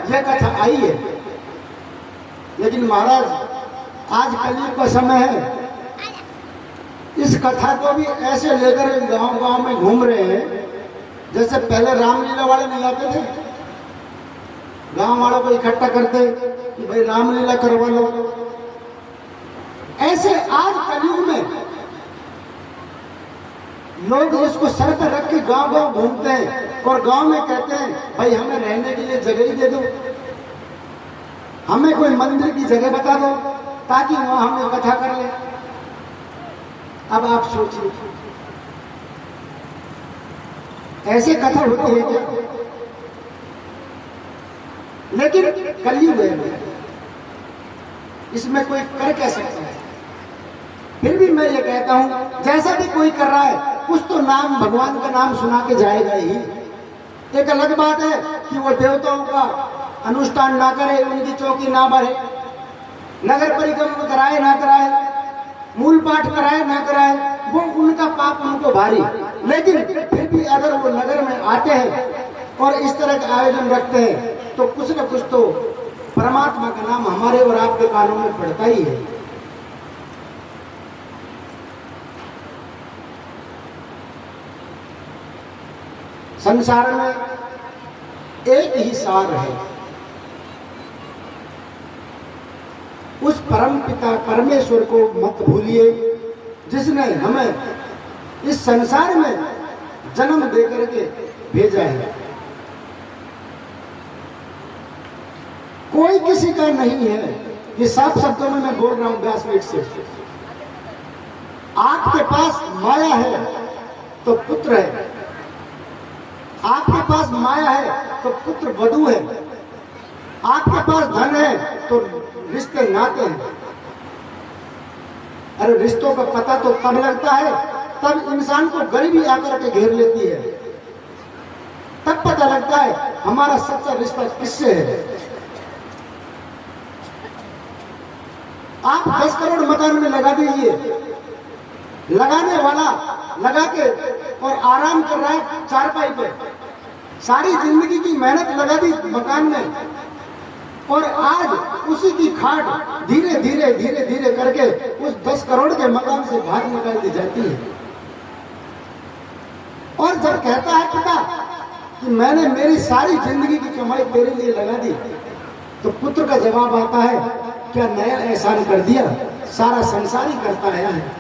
ये कथा आई है। लेकिन महाराज आज कलयुग का समय है, इस कथा को भी ऐसे लेकर गांव गांव में घूम रहे हैं जैसे पहले रामलीला वाले नहीं आते थे, गांव वालों को इकट्ठा करते कि भाई रामलीला करवा लो। ऐसे आज कलयुग में लोग इसको सर पर रख के गांव गांव घूमते हैं और गांव में कहते हैं भाई हमें रहने के लिए जगह ही दे दो, हमें कोई मंदिर की जगह बता दो ताकि वहां हम कथा कर ले। अब आप सोचिए, ऐसे कथा होती है क्या? लेकिन कलयुग है, इसमें कोई कर क्या सकता है? फिर भी मैं ये कहता हूं जैसा भी कोई कर रहा है कुछ तो नाम, भगवान का नाम सुना के जाएगा ही। एक अलग बात है कि वो देवताओं का अनुष्ठान ना करे, उनकी चौकी ना बढ़े, नगर परिक्रम कराए ना कराए, मूल पाठ कराए ना कराए, वो उनका पाप उनको भारी। लेकिन फिर भी अगर वो नगर में आते हैं और इस तरह का आयोजन रखते हैं तो कुछ न कुछ तो परमात्मा का नाम हमारे और आपके कानों में पड़ता ही है। संसार में एक ही सार है, उस परम पिता परमेश्वर को मत भूलिए जिसने हमें इस संसार में जन्म देकर के भेजा है। कोई किसी का नहीं है, ये साफ शब्दों में मैं बोल रहा हूं व्यासपीठ से। आपके पास माया है तो पुत्र है, आपके पास माया है तो पुत्र वधू है, आपके पास धन है तो रिश्ते नाते हैं। अरे रिश्तों का पता तो तब लगता है तब इंसान को गरीबी आकर के घेर लेती है, तब पता लगता है हमारा सच्चा रिश्ता किससे है। आप 10 करोड़ मकान में लगा दीजिए, लगाने वाला लगा के और आराम कर रहा है चारपाई पे, सारी जिंदगी की मेहनत लगा दी मकान में और आज उसी की खाट धीरे धीरे धीरे धीरे करके उस 10 करोड़ के मकान से बाहर निकाल दी जाती है। और जब कहता है पिता कि मैंने मेरी सारी जिंदगी की कमाई तेरे लिए लगा दी, तो पुत्र का जवाब आता है क्या नया एहसान कर दिया, सारा संसार ही करता आया है।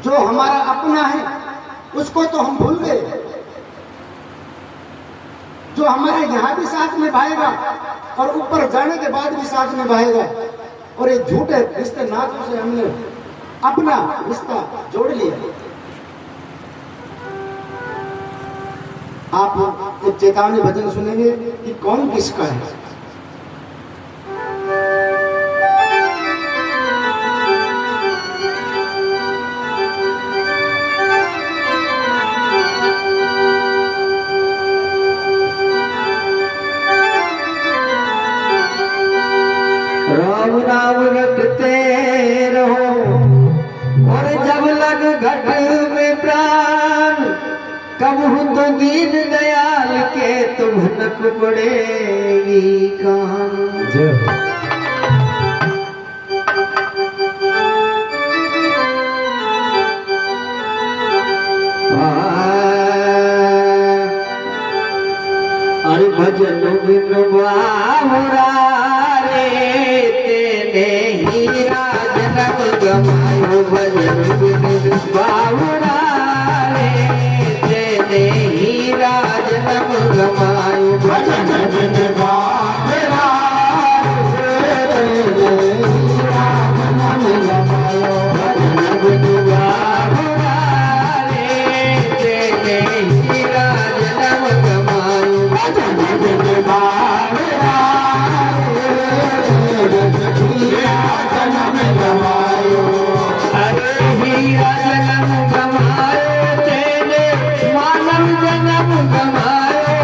जो हमारा अपना है उसको तो हम भूल गए, जो हमारे यहाँ भी साथ निभाएगा और ऊपर जाने के बाद भी साथ निभाएगा। और ये झूठे रिश्ते नातों से हमने अपना रिश्ता जोड़ लिया। आप एक चेतावनी भजन सुनेंगे कि कौन किसका है। राम नाम रटते रहो और जब लग घट में प्राण, कब हो तो दीन दयाल के तुम नक पड़ेगी कान। अरे भजन बिन बावरा जन्म गमायो, भजन बिन बावरा रे तेने हीरा जन्म गमायो, भजन बिन बावरा रे हीरा जन्म गमायो, भजन बिन बावरा रे तेने हीरा जन्म गमायो, भजन बिन बावरा जन्म गवायो। अरे हीरा जन्म गवायो तेने मानव जन्म गवायो,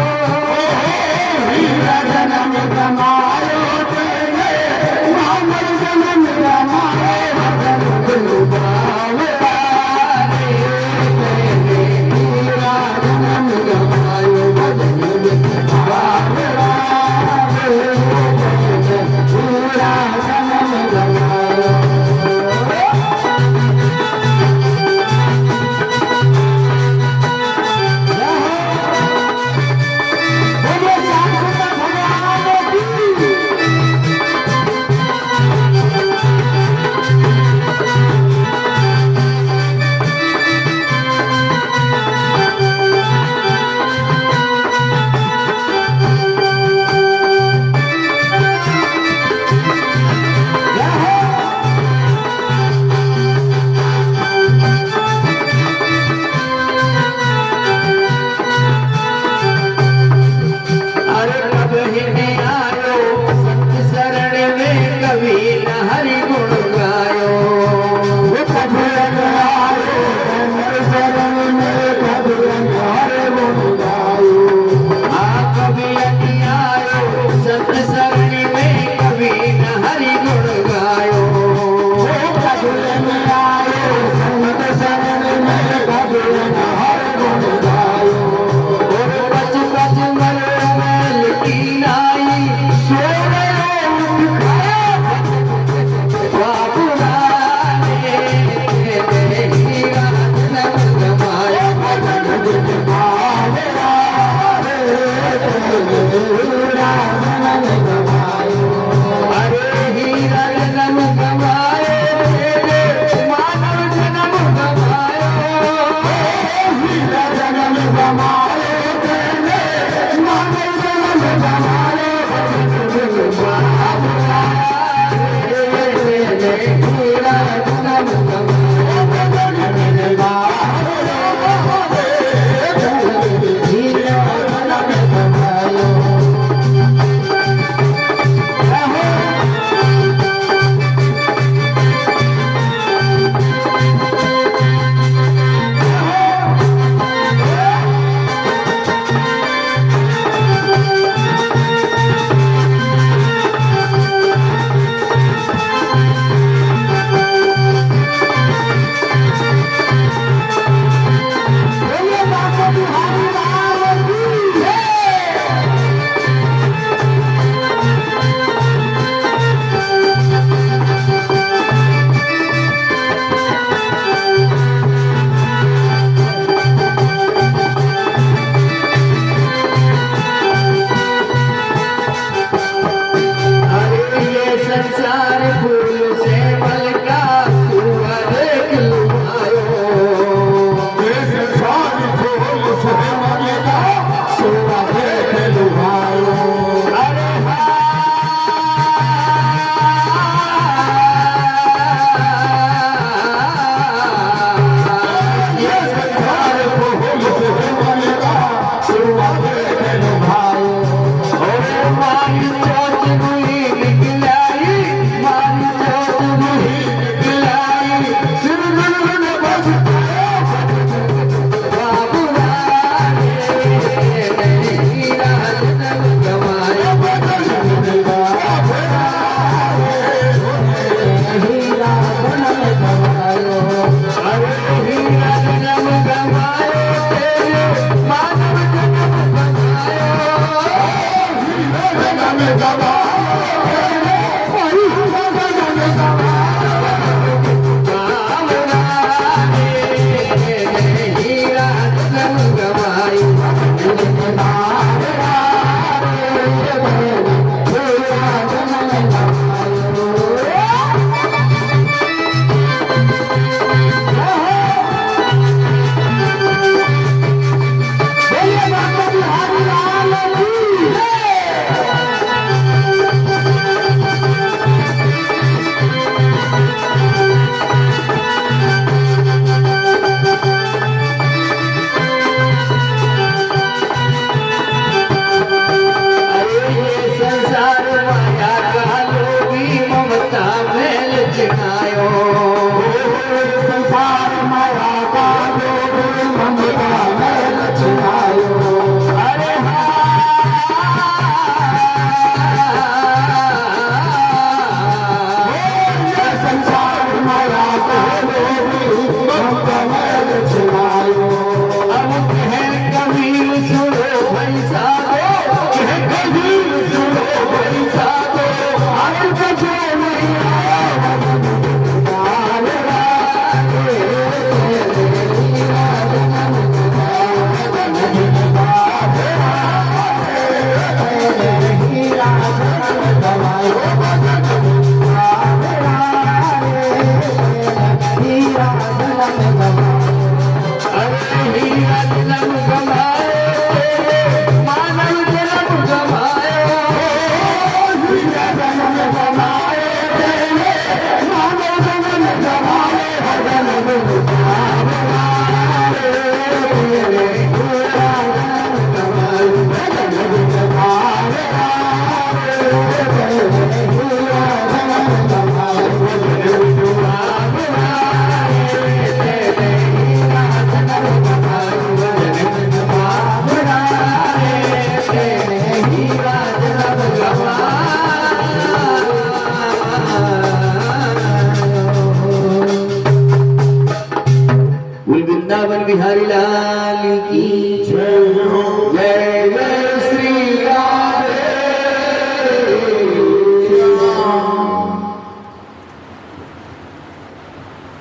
वृंदावन बिहारी लाल की जय हो। जय जय श्री राधे।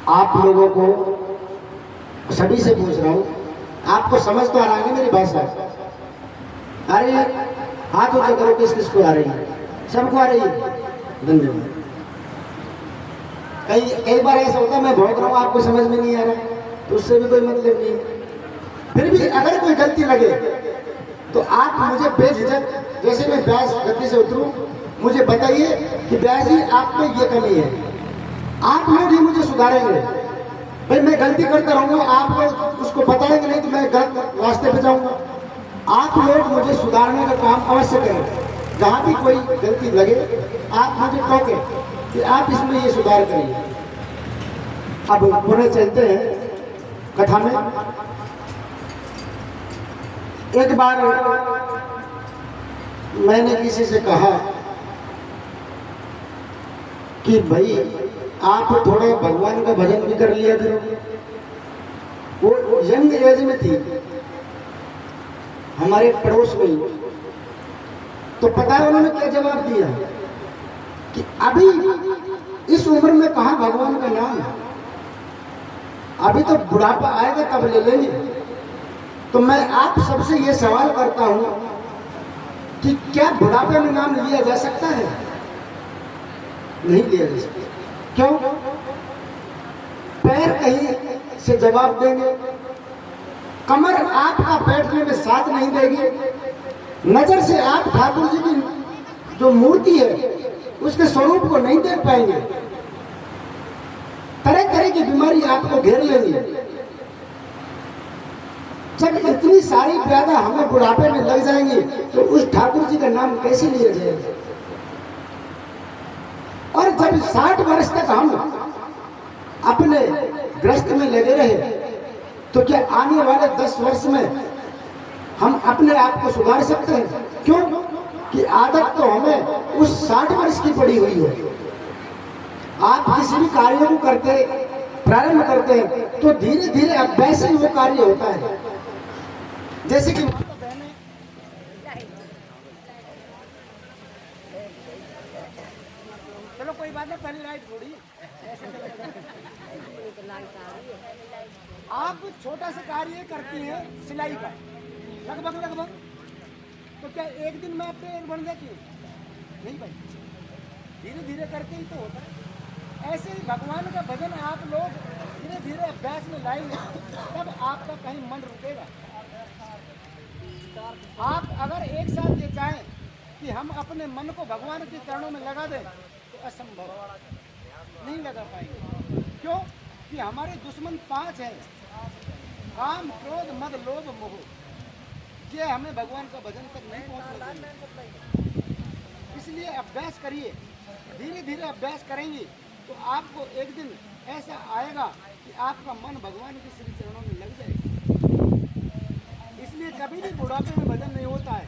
आप लोगों को सभी से पूछ रहा हूँ, आपको समझ तो आ रहा है ना मेरी भाषा? अरे हाथ ऊंचा करो, किस किस को आ रही है? सबको आ रही है। धन्यवाद। कई बार ऐसा होता है मैं भौंक रहा हूँ, आपको समझ में नहीं आ रहा, तो उससे भी कोई मतलब नहीं। फिर भी अगर कोई गलती लगे तो आप मुझे बेझिझक, जैसे मैं ब्याज गति से उतरूं, मुझे बताइए कि ब्याज जी आप में ये कमी है। आप लोग ही मुझे सुधारेंगे। भाई मैं गलती करता रहूंगा, आप लोग उसको बताएंगे नहीं तो मैं गलत रास्ते पे जाऊंगा। आप लोग मुझे सुधारने का काम अवश्य करें। जहाँ भी कोई गलती लगे आप मुझे टोके कि आप इसमें ये सुधार करिए। अब पुनः चलते हैं कथा में। एक बार मैंने किसी से कहा कि भाई आप थोड़ा भगवान का भजन भी कर लिया करो। वो यंग एज में थी, हमारे पड़ोस में ही। तो पता है उन्होंने क्या जवाब दिया कि अभी इस उम्र में कहाँ भगवान का नाम है, अभी तो बुढ़ापा आएगा तब ले लेंगे। तो मैं आप सबसे ये सवाल करता हूं कि क्या बुढ़ापे में नाम लिया जा सकता है? नहीं लिया जा सकता। क्यों? पैर कहीं से जवाब देंगे, कमर आपका बैठने में साथ नहीं देगी, नजर से आप ठाकुर जी की जो मूर्ति है उसके स्वरूप को नहीं देख पाएंगे। तरह तरह की बीमारी आपको घेर लेंगी। जब इतनी सारी व्याधा हमें बुढ़ापे में लग जाएंगी तो उस ठाकुर जी का नाम कैसे लिया जाएगा? और जब 60 वर्ष तक हम अपने ग्रस्त में लगे रहे तो क्या आने वाले 10 वर्ष में हम अपने आप को सुधार सकते हैं? क्यों कि आदत तो हमें उस 60 वर्ष की पड़ी हुई है। आप किसी भी कार्य को करते प्रारंभ करते हैं तो धीरे धीरे अभ्यास से वो कार्य होता है। जैसे कि चलो कोई बात नहीं, पहली लाइट थोड़ी आप छोटा सा कार्य करती हैं सिलाई का लगभग, तो क्या एक दिन में आपके एक बन जाती है? नहीं भाई, धीरे धीरे करके ही तो होता है। ऐसे ही भगवान का भजन आप लोग धीरे धीरे अभ्यास में लाएंगे, तब आपका कहीं मन रुकेगा। आप अगर एक साथ ये चाहें कि हम अपने मन को भगवान के चरणों में लगा दें, तो असंभव, नहीं लगा पाएंगे। क्यों? कि हमारे दुश्मन 5 हैं, काम, क्रोध, मद, लोभ, मोह। ये हमें भगवान का भजन तक नहीं पहुंचने देंगे। इसलिए अभ्यास करिए, धीरे धीरे अभ्यास करेंगे तो आपको एक दिन ऐसा आएगा कि आपका मन भगवान के श्री चरणों में लग जाएगा। इसलिए कभी भी बुढ़ापे में भजन नहीं होता है।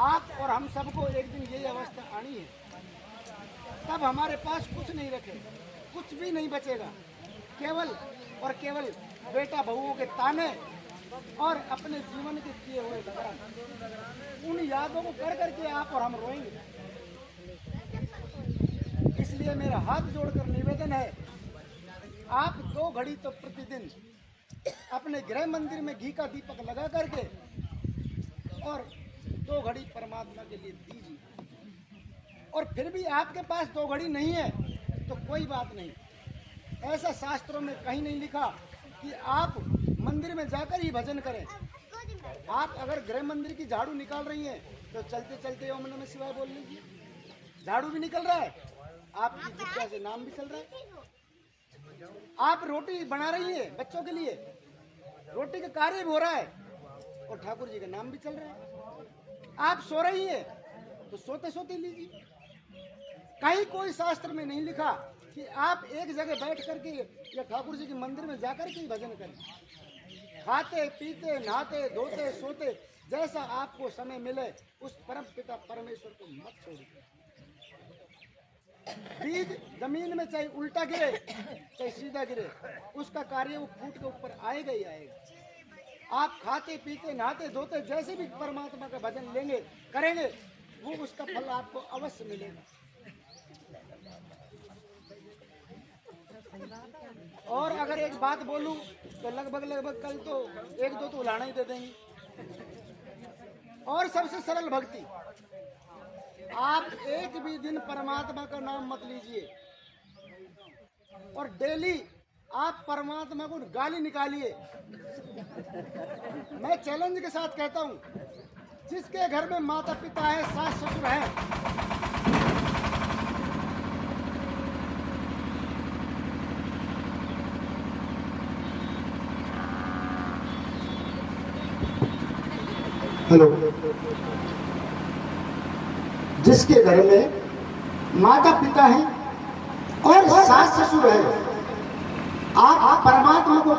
आप और हम सबको एक दिन यही अवस्था आनी है, तब हमारे पास कुछ नहीं रखे, कुछ भी नहीं बचेगा, केवल और केवल बेटा बहुओं के ताने और अपने जीवन के किए हुए कर्म, उन यादों को कर करके आप और हम रोएंगे। इसलिए मेरा हाथ जोड़कर निवेदन है, आप 2 घड़ी तो प्रतिदिन अपने गृह मंदिर में घी का दीपक लगा करके और 2 घड़ी परमात्मा के लिए दीजिए। और फिर भी आपके पास 2 घड़ी नहीं है तो कोई बात नहीं, ऐसा शास्त्रों में कहीं नहीं लिखा कि आप मंदिर में जाकर ही भजन करें। आप अगर गृह मंदिर की झाड़ू निकाल रही हैं तो चलते चलते ओम नमः शिवाय बोल लीजिए। झाड़ू भी निकल रहा है, आपकी जिज्ञा से नाम भी चल रहा है। आप रोटी बना रही है बच्चों के लिए, रोटी का कार्य भी हो रहा है और ठाकुर जी का नाम भी चल रहा है। आप सो रही है तो सोते सोते लीजिए। कहीं कोई शास्त्र में नहीं लिखा कि आप एक जगह बैठ करके या ठाकुर जी के मंदिर में जाकर के भजन करें। खाते पीते नहाते धोते सोते जैसा आपको समय मिले उस परम पिता परमेश्वर को मत छोड़िए। बीज जमीन में चाहे उल्टा गिरे चाहे सीधा गिरे, उसका कार्य वो फूट के ऊपर आएगा ही आएगा। आप खाते पीते नहाते धोते जैसे भी परमात्मा का भजन लेंगे करेंगे, वो उसका फल आपको अवश्य मिलेगा। और अगर एक बात बोलूं तो लगभग कल तो 1-2 तो उलाना ही दे देंगी। और सबसे सरल भक्ति, आप एक भी दिन परमात्मा का नाम मत लीजिए और डेली आप परमात्मा को गाली निकालिए। मैं चैलेंज के साथ कहता हूं, जिसके घर में माता पिता है, सास ससुर है, हेलो, जिसके घर में माता पिता है और सास ससुर है, आप परमात्मा को